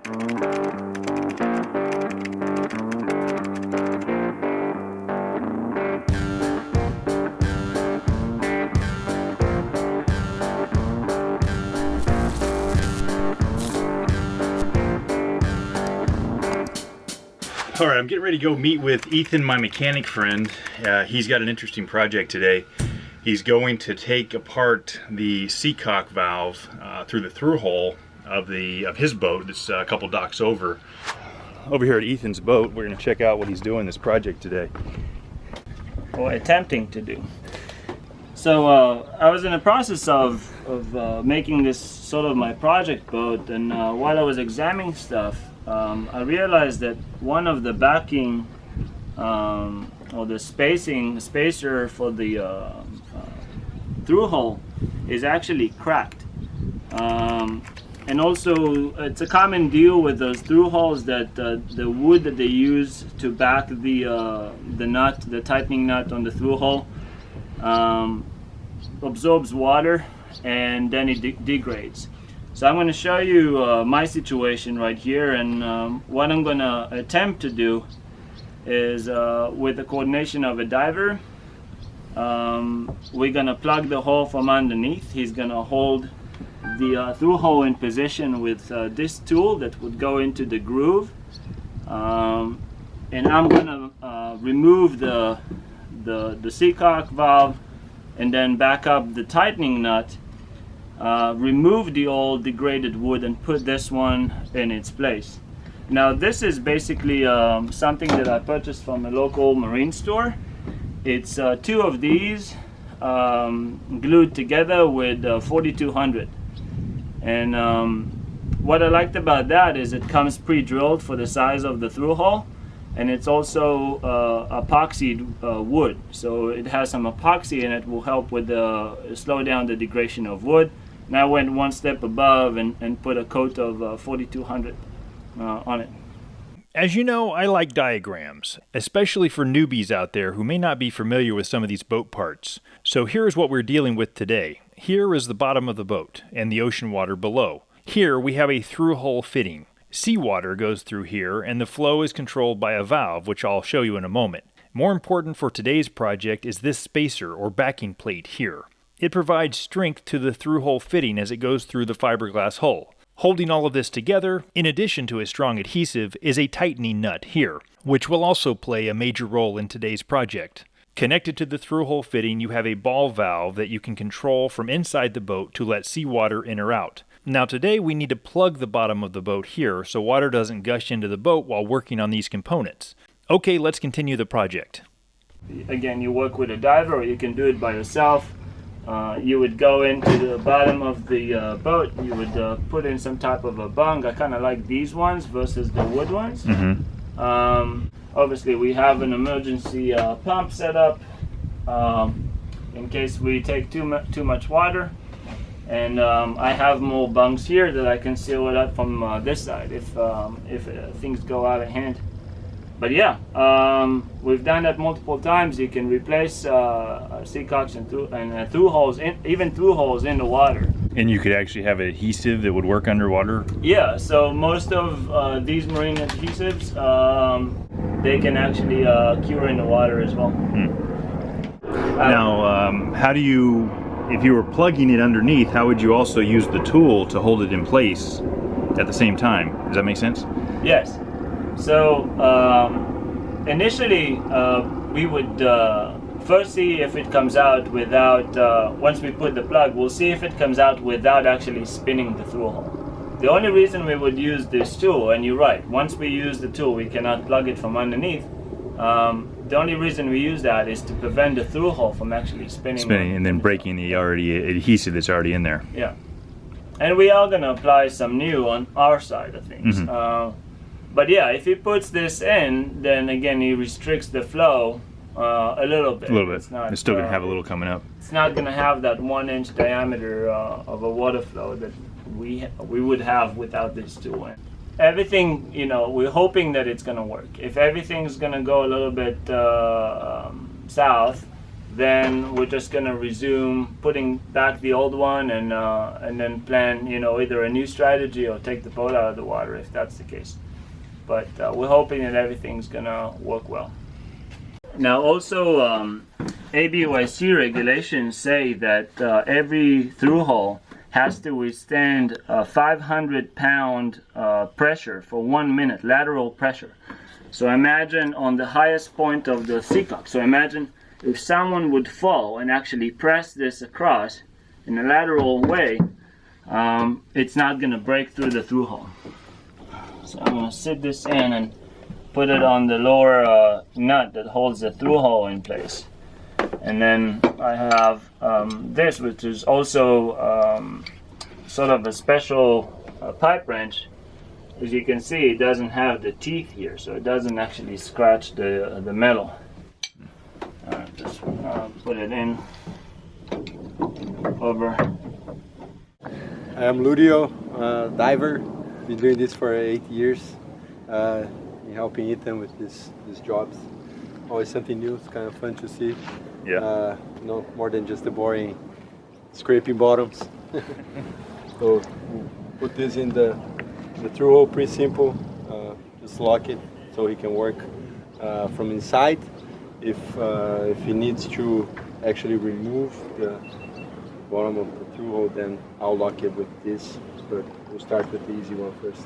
All right, I'm getting ready to go meet with Ethan, my mechanic friend. He's got an interesting project today. He's going to take apart the seacock valve through the through-hull of his boat that's a couple docks over. Over here at Ethan's boat, we're going to check out what he's doing this project today. Or attempting to do. So I was in the process of making this sort of my project boat, and while I was examining stuff, I realized that one of the backing or the spacer for the through-hull is actually cracked. And also it's a common deal with those through-hulls that the wood that they use to back the nut, the tightening nut on the through-hull, absorbs water and then it degrades. So I'm going to show you my situation right here, and what I'm going to attempt to do is with the coordination of a diver, we're going to plug the hole from underneath. He's going to hold the through-hull in position with this tool that would go into the groove, and I'm going to remove the seacock valve and then back up the tightening nut, remove the old degraded wood and put this one in its place. Now this is basically something that I purchased from a local marine store. It's two of these glued together with 4200, and what I liked about that is it comes pre-drilled for the size of the through-hull, and it's also epoxied wood, so it has some epoxy in it, will help with slow down the degradation of wood. And I went one step above and put a coat of 4200 on it. As you know, I like diagrams, especially for newbies out there who may not be familiar with some of these boat parts. So here's what we're dealing with today. Here is the bottom of the boat and the ocean water below. Here we have a through-hull fitting. Seawater goes through here, and the flow is controlled by a valve, which I'll show you in a moment. More important for today's project is this spacer or backing plate here. It provides strength to the through-hull fitting as it goes through the fiberglass hull. Holding all of this together, in addition to a strong adhesive, is a tightening nut here, which will also play a major role in today's project. Connected to the through-hull fitting, you have a ball valve that you can control from inside the boat to let seawater in or out. Now today we need to plug the bottom of the boat here so water doesn't gush into the boat while working on these components. Okay, let's continue the project. Again, you work with a diver, or you can do it by yourself. You would go into the bottom of the boat, you would put in some type of a bung. I kind of like these ones versus the wood ones. Obviously we have an emergency pump set up in case we take too much water. And I have more bungs here that I can seal it up from this side if things go out of hand. But yeah, we've done that multiple times. You can replace seacocks and through-hulls, even through-hulls in the water. And you could actually have adhesive that would work underwater? Yeah, so most of these marine adhesives, they can actually cure in the water as well. Now, how do you, if you were plugging it underneath, how would you also use the tool to hold it in place at the same time? Does that make sense? Yes. So initially we would first see if it comes out without, once we put the plug, we'll see if it comes out without actually spinning the through-hull. The only reason we would use this tool, and you're right, once we use the tool we cannot plug it from underneath. The only reason we use that is to prevent the through-hull from actually spinning and then breaking the adhesive that's already in there. Yeah. And we are going to apply some new on our side of things. But yeah, if he puts this in, then again he restricts the flow a little bit. A little bit. It's still going to have a little coming up. It's not going to have that 1 inch diameter of a water flow that we would have without this tool. Everything, you know, we're hoping that it's going to work. If everything's going to go a little bit south, then we're just gonna resume putting back the old one and then plan, you know, either a new strategy or take the boat out of the water if that's the case. But we're hoping that everything's gonna work well. Now also ABYC regulations say that every through-hull has to withstand a 500-pound pressure for 1 minute, lateral pressure. So imagine on the highest point of the seacock. So imagine if someone would fall and actually press this across in a lateral way, it's not going to break through the through-hull. So I'm going to sit this in and put it on the lower nut that holds the through-hull in place. And then I have this, which is also sort of a special pipe wrench. As you can see, it doesn't have the teeth here, so it doesn't actually scratch the metal. Just put it in over. I'm Ludio, diver. Been doing this for 8 years. Helping Ethan with his jobs. Always something new. It's kind of fun to see. Yeah. No more than just the boring scraping bottoms. So put this in the through-hull, pretty simple. Just lock it so he can work from inside. If he needs to actually remove the bottom of the through-hull, then I'll lock it with this. But we'll start with the easy one first.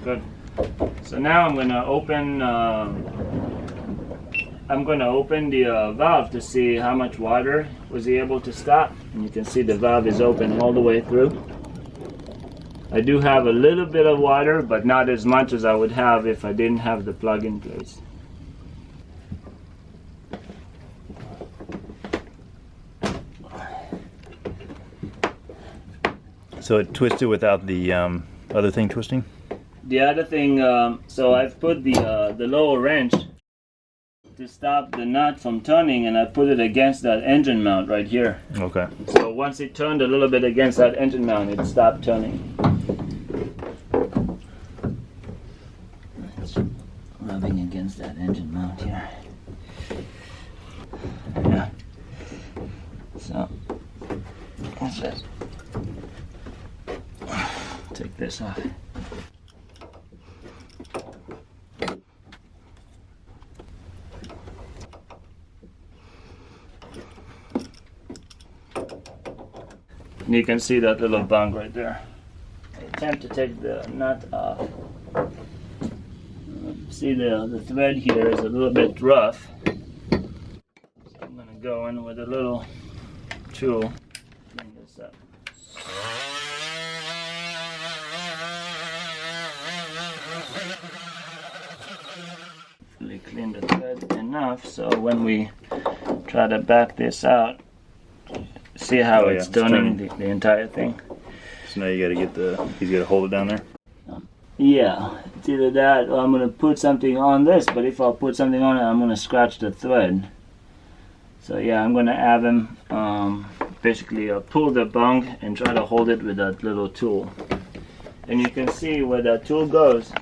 Good. So now I'm going to open the valve to see how much water was he able to stop. And you can see the valve is open all the way through. I do have a little bit of water, but not as much as I would have if I didn't have the plug in place. So it twisted without the other thing twisting? The other thing, so I've put the lower wrench to stop the nut from turning, and I put it against that engine mount right here. Okay. So once it turned a little bit against that engine mount, it stopped turning. It's rubbing against that engine mount here. Yeah. So let's just take this off. And you can see that little bung right there. I attempt to take the nut off. See the thread here is a little bit rough. So I'm going to go in with a little tool. Clean this up. Really clean the thread enough so when we try to back this out, see how it's turning the entire thing. So now you gotta he's gotta hold it down there? Yeah, it's either that or I'm gonna put something on this, but if I put something on it, I'm gonna scratch the thread. So yeah, I'm gonna have him basically pull the bung and try to hold it with that little tool. And you can see where that tool goes.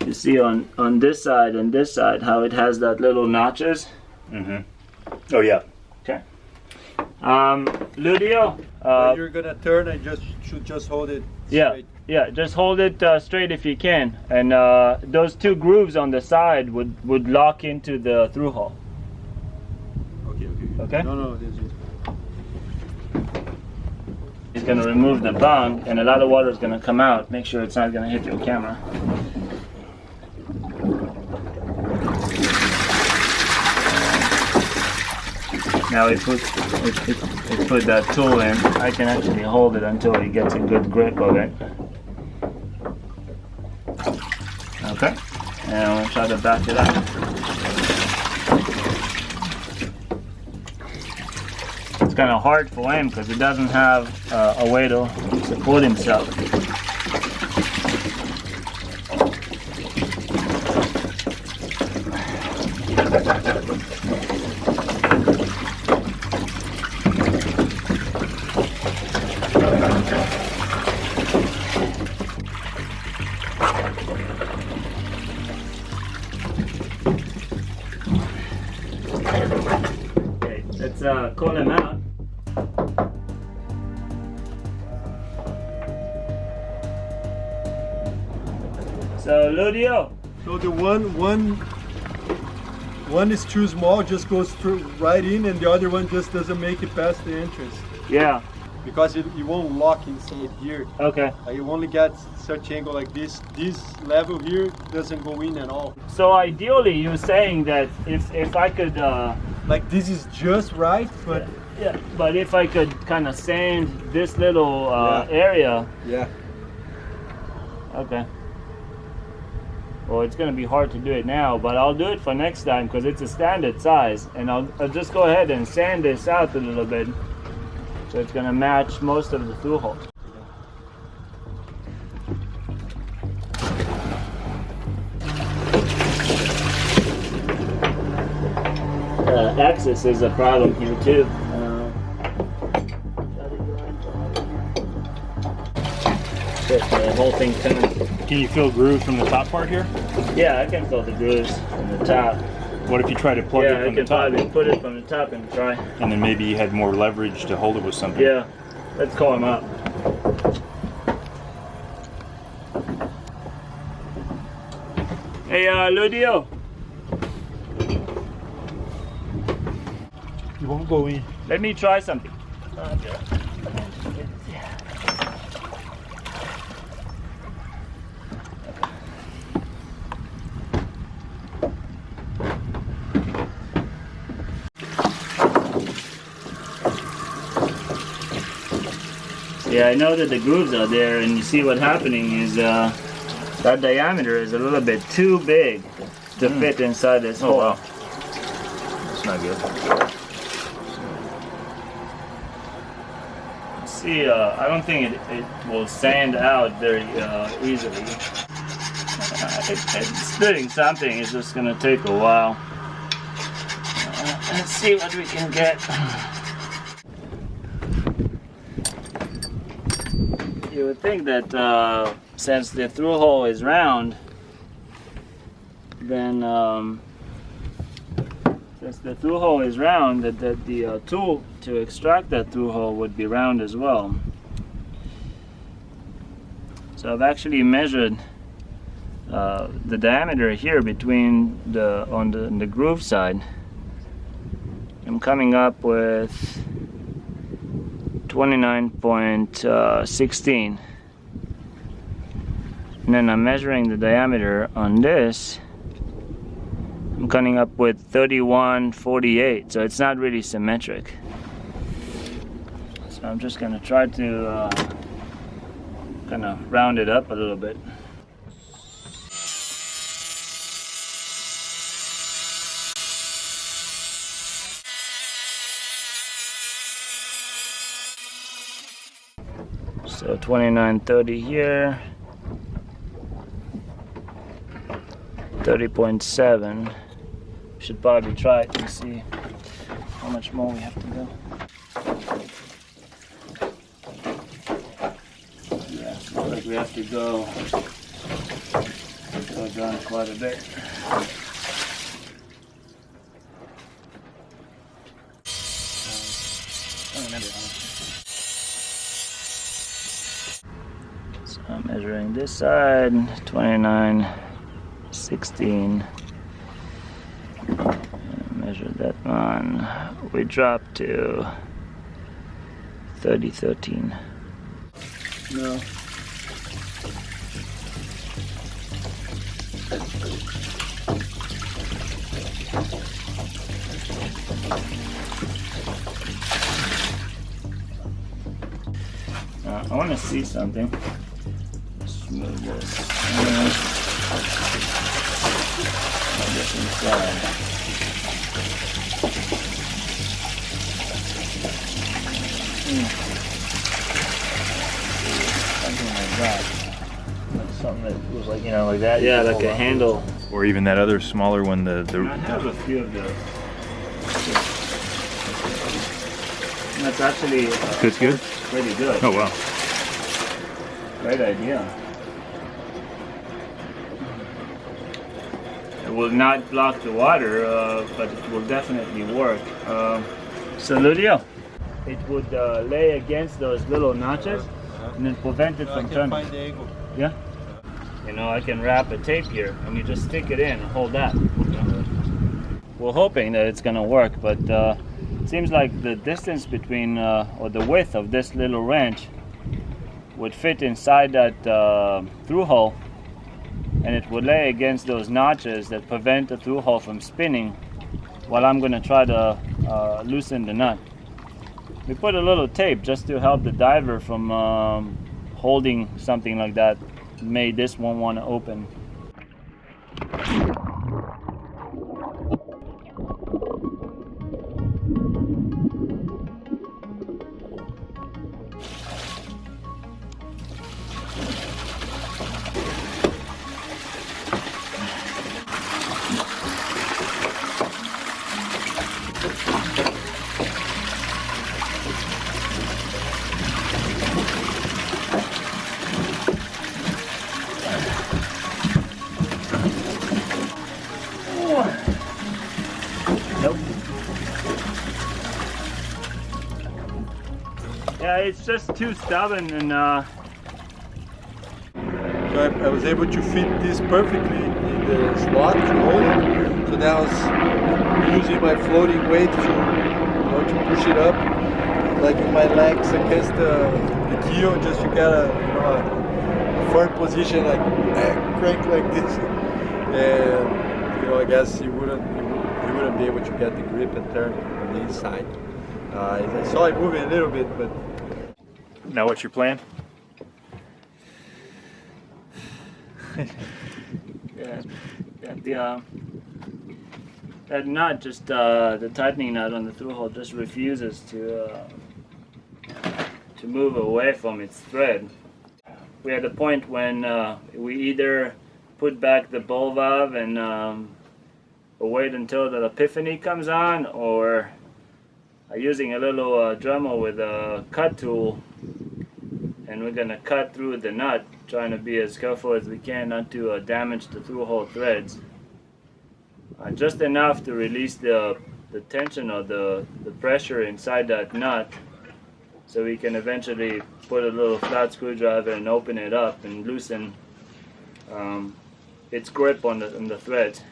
You see on this side and this side how it has that little notches. Mm-hmm. Oh yeah. Okay. Ludio, When you're gonna turn, I should just hold it straight. Yeah, just hold it straight if you can, and those two grooves on the side would lock into the through-hull. Okay. No, this is... He's gonna remove the bung, and a lot of water is gonna come out. Make sure it's not gonna hit your camera. Now we put that tool in. I can actually hold it until he gets a good grip of it. Okay, and we'll try to back it up. It's kind of hard for him because he doesn't have a way to support himself. Okay, let's call him out. So Ludio. So the one is too small, just goes through right in, and the other one just doesn't make it past the entrance. Yeah. Because it won't lock inside here. Okay. You only get such angle like this. This level here doesn't go in at all. So ideally, you're saying that if I could, Like this is just right, but yeah, but if I could kind of sand this little area. yeah. Okay. Well, it's going to be hard to do it now, but I'll do it for next time because it's a standard size, and I'll just go ahead and sand this out a little bit, so it's going to match most of the through-hole. Axis is a problem here too. The whole thing coming. Can you feel grooves from the top part here? Yeah, I can feel the grooves from the top. What if you try to plug Yeah, it I from the can top? probably put it from the top and try. And then maybe you had more leverage to hold it with something. Yeah, let's call him up. Hey, Ludio. You won't go in. Let me try something. Yeah, I know that the grooves are there, and you see what's happening is that diameter is a little bit too big to fit inside this hole. Wow. That's not good. See, I don't think it will sand out very easily. It's doing something, it's just going to take a while. Let's see what we can get. You would think that since the through hole is round, then since the through hole is round, that the tool to extract that through hole would be round as well. So I've actually measured the diameter here between on the groove side. I'm coming up with 29.16, and then I'm measuring the diameter on this. I'm coming up with 31.48, so it's not really symmetric. So I'm just gonna try to kind of round it up a little bit. So 29.30 here, 30.7. Should probably try it and see how much more we have to go. Yeah, looks like we have to go down quite a bit. I don't remember how much. So I'm measuring this side, 29.16. Measure that one. We dropped to 30.13. No. I want to see something. Let's move this. This inside. Something like that. Like something that was like, you know, like that. Yeah, like a handle. Or even that other smaller one, I have a few of those. That's actually That's good? pretty good. Oh, wow. Great idea. It will not block the water, but it will definitely work. Saludio. It would lay against those little notches and then prevent it from turning. Find the angle. Yeah? You know, I can wrap a tape here and you just stick it in and hold that. We're hoping that it's gonna work, but it seems like the distance between, or the width of this little wrench would fit inside that through-hull, and it would lay against those notches that prevent the through-hull from spinning while I'm gonna try to loosen the nut. We put a little tape just to help the diver from holding something like that. Made this one want to open. Nope. Yeah, it's just too stubborn and So I was able to fit this perfectly in the slot to hold it. So that was using my floating weight to, you know, to push it up, like with my legs against the keel, just to get a, you know, a firm position, like crank like this. And you know, I guess you wouldn't be able to get the grip and turn on the inside. I saw it moving a little bit, but. Now what's your plan? Yeah, that nut, just the tightening nut on the through-hull, just refuses to move away from its thread. We're at a point when we either put back the ball valve and wait until the epiphany comes on, or using a little Dremel with a cut tool, and we're gonna cut through the nut, trying to be as careful as we can not to damage the through-hull threads. Just enough to release the tension or the pressure inside that nut, so we can eventually put a little flat screwdriver and open it up and loosen its grip on the threads.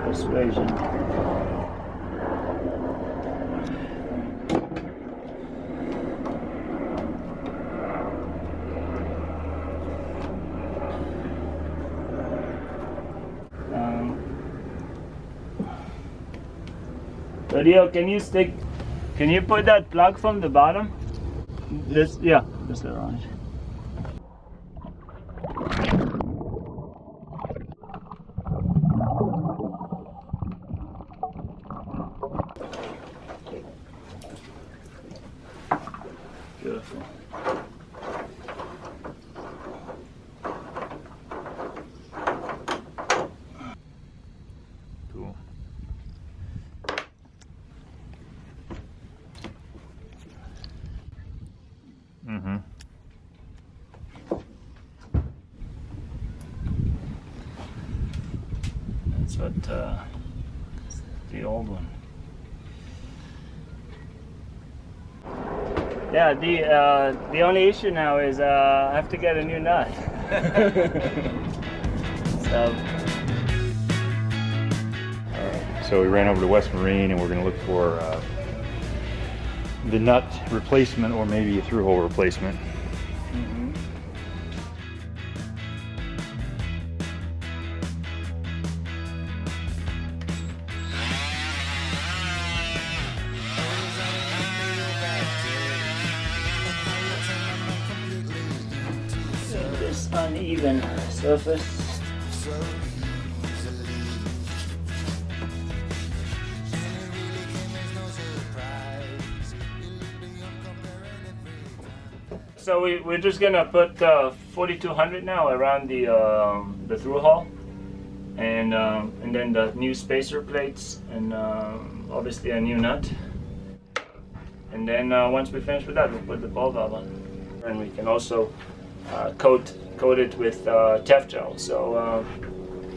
Persuasion. Leo, can you put that plug from the bottom? This, yeah, just around. Beautiful. Cool. Mm-hmm. That's what the old one. Yeah, the only issue now is I have to get a new nut. So we ran over to West Marine and we're going to look for the nut replacement or maybe a through-hole replacement. even surface. So we're just gonna put 4200 now around the Thru-Hull, and then the new spacer plates, and obviously a new nut. And then once we finish with that, we'll put the ball valve on, and we can also coat it with Tef gel. So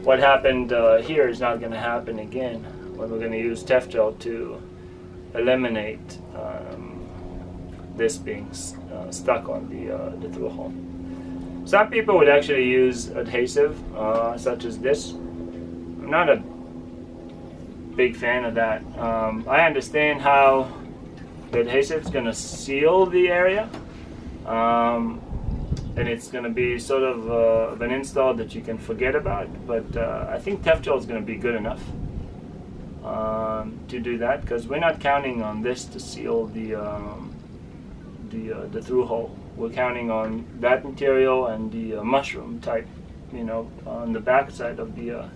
what happened here is not going to happen again. When we're going to use Tef gel to eliminate this being stuck on the Thru-Hull. Some people would actually use adhesive, such as this. I'm not a big fan of that. I understand how the adhesive is going to seal the area, and it's going to be sort of an install that you can forget about. But I think Tef gel is going to be good enough to do that, because we're not counting on this to seal the Thru-Hull. We're counting on that material and the mushroom type, you know, on the back side of the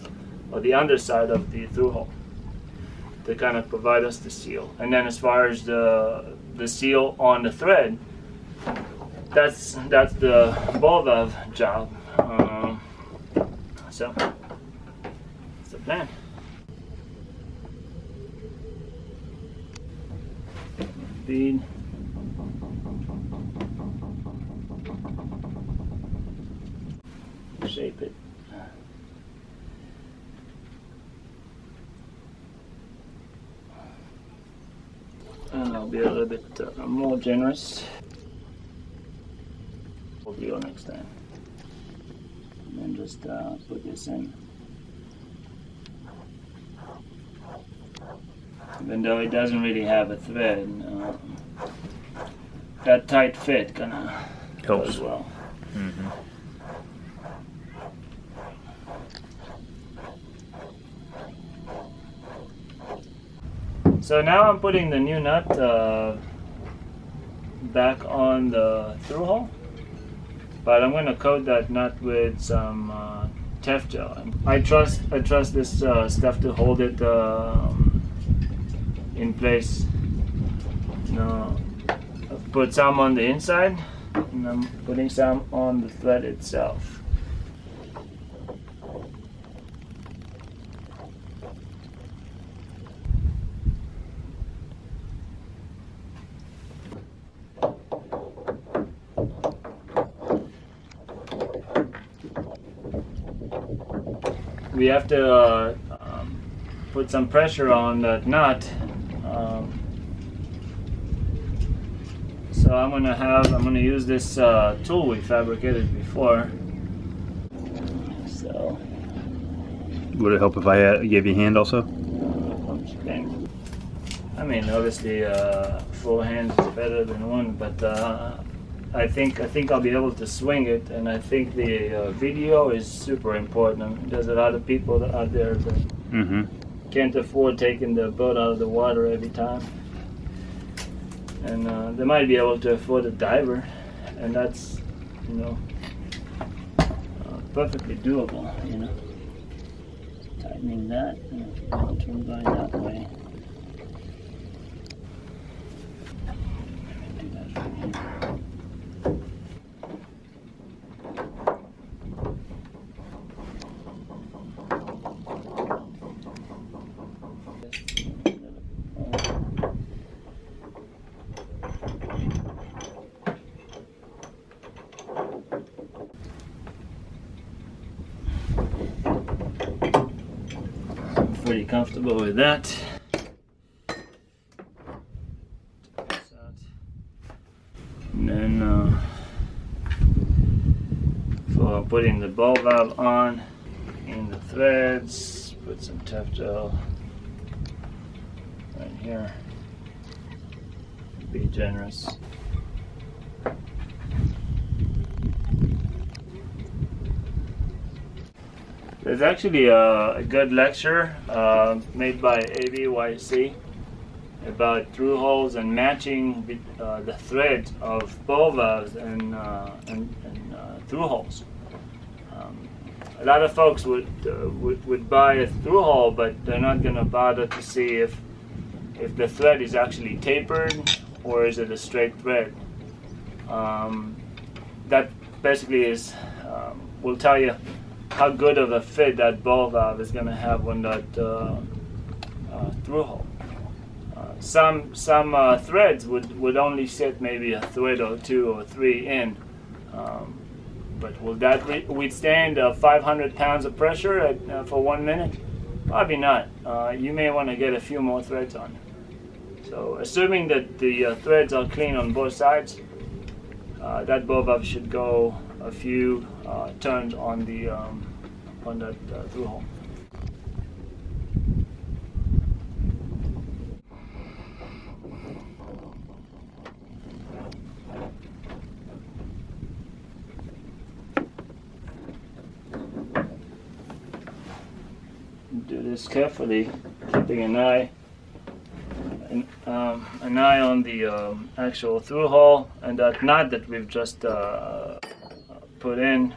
or the underside of the Thru-Hull, to kind of provide us the seal. And then as far as the seal on the thread, that's the ball valve job. So that's the plan. Bead. Shape it. And I'll be a little bit more generous. We'll deal next time. And then just put this in. Even though it doesn't really have a thread, that tight fit kinda helps as well. Mm-hmm. So now I'm putting the new nut back on the Thru-Hull, but I'm going to coat that nut with some Tef gel. I trust this stuff to hold it in place. I've put some on the inside, and I'm putting some on the thread itself. We have to put some pressure on that nut. So I'm gonna use this tool we fabricated before. So would it help if I gave you a hand also? I mean, obviously, full hands is better than one, but I think I'll be able to swing it, and I think the video is super important. I mean, there's a lot of people out there that can't afford taking the boat out of the water every time, and they might be able to afford a diver, and that's, you know, perfectly doable. You know, tightening that, and if you want to turn going that way. Do that from here. Pretty comfortable with that. And then for putting the ball valve on in the threads, put some Tef gel right here. Be generous. There's actually a good lecture made by AVYC about Thru-Hulls and matching the threads of ball valves and Thru-Hulls. a lot of folks would buy a Thru-Hull, but they're not going to bother to see if the thread is actually tapered or is it a straight thread. That basically is will tell you how good of a fit that ball valve is going to have on that Thru-Hull. Some threads would only sit maybe a thread or 2 or 3 in, but will that withstand 500 pounds of pressure for 1 minute? Probably not. You may want to get a few more threads on. So assuming that the threads are clean on both sides, that ball valve should go a few turns on that Thru-Hull. Do this carefully, keeping an eye on the actual Thru-Hull and that knot that we've just put in,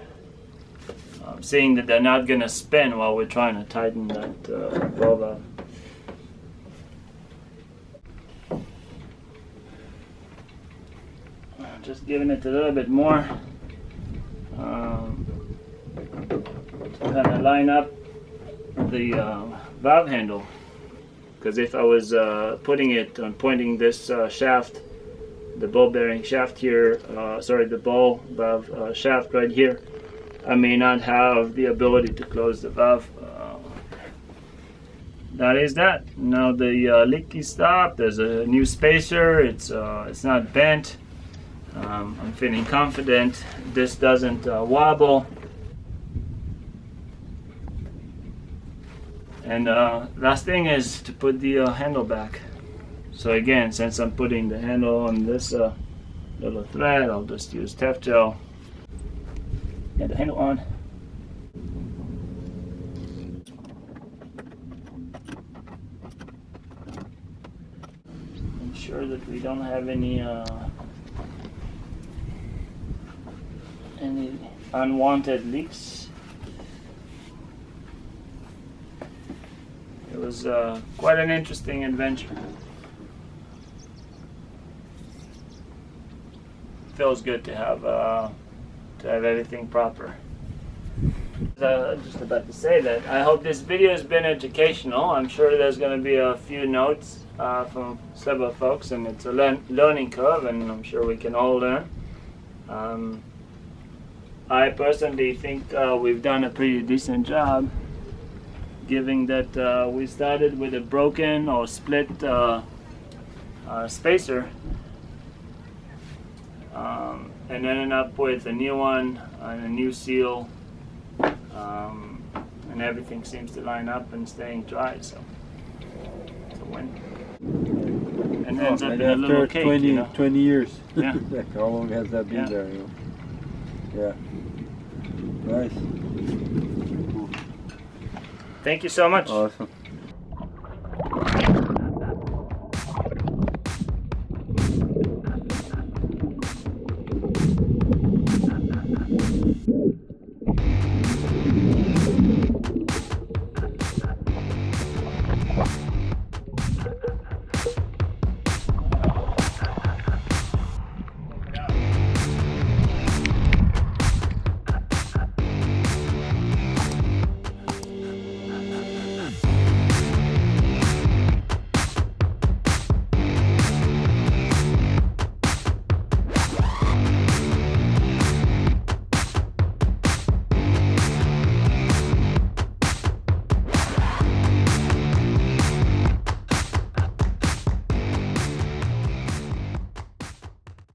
seeing that they're not going to spin while we're trying to tighten that ball valve. Just giving it a little bit more to kind of line up the valve handle, because if I was pointing this shaft, the ball bearing shaft here, the ball valve shaft right here, I may not have the ability to close the valve. That is that. Now the leak is stopped. There's a new spacer. It's not bent. I'm feeling confident this doesn't wobble. And last thing is to put the handle back. So again, since I'm putting the handle on this little thread, I'll just use Tef gel. Get the handle on. Ensure that we don't have any unwanted leaks. It was quite an interesting adventure. Feels good to have everything proper. Just about to say that I hope this video has been educational. I'm sure there's going to be a few notes from several folks, and it's a learning curve, and I'm sure we can all learn. I personally think we've done a pretty decent job, given that we started with a broken or split spacer and ended up with a new one and a new seal, and everything seems to line up and staying dry, so it's a win. And ends up in a little cake, 20, you know? 20 years. Yeah. How long has that been there? You know? Yeah. Nice. Thank you so much. Awesome.